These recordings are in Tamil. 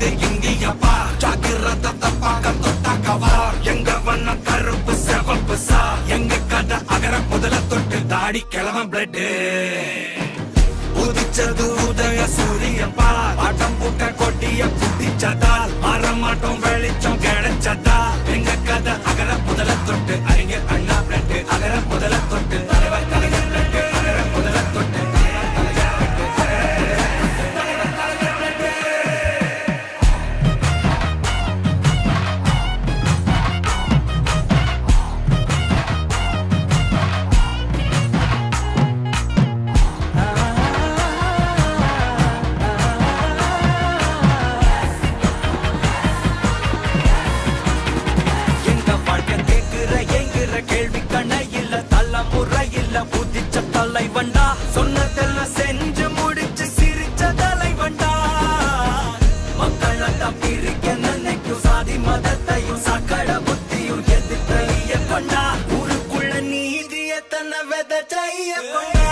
சைடு இந்தியப்பா ஜாக்கிரத தப்பாக தொட்டாக்கவா எங்க வண்ண கருப்பு செவப்பு சா எங்க கதை அகர முதல தொட்டு தாடி கிளம்ப பிளட் உதிச்சது உதய சூரியப்பா ஆட்டம் பூட்ட கொட்டிய புட்டிச்சதால் மாறமாட்டோம் வெளிச்சம் கிடைச்சதா எங்க கதை அகர முதல தொட்டு அறிஞர் அண்ணா பிளட் அகர முதல தொட்டு தலைவர் கலைஞர் பிளட் அகர முதல தொட்டு கேள்வி கண்ண இல்ல தள்ள முறை இல்ல புதிச்ச தலைவண்டா சொன்னதெல்லாம் செஞ்சு முடிச்சு சிரிச்ச தலைவண்டா மக்கள் தான் பிரிக்க நினைக்கும் சாதி மதத்தையும் சக்கட புத்தியும் எதிர்த்தைய கொண்டா ஊருக்குள்ள நீதிய தன்னை விதைச்சைய கொண்டா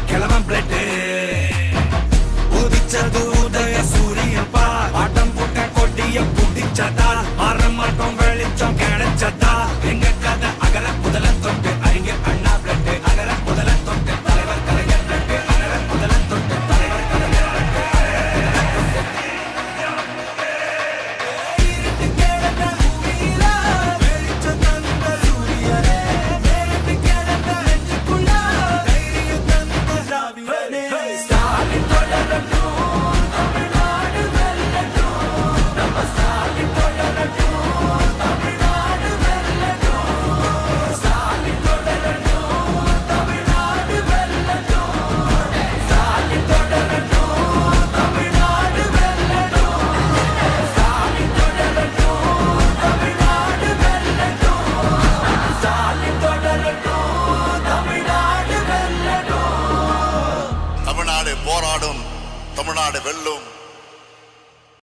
கிளவன் பிளட் உதிச்சது உதய சூரியப்பா ஆட்டம் போட்ட கொட்டிய புட்டிச்சதா மாறமாட்டோம் வெளிச்சம் கிடைச்சதா எங்க கதை அகர முதல தொட்டு அறிஞர் அண்ணா பிளட் அகர முதல தொட்டு தலைவர் கலைஞர் பிளட் அகர முதல தொட்டு தலைவர் கலைஞர் போராடும் தமிழ்நாடு வெல்லும்.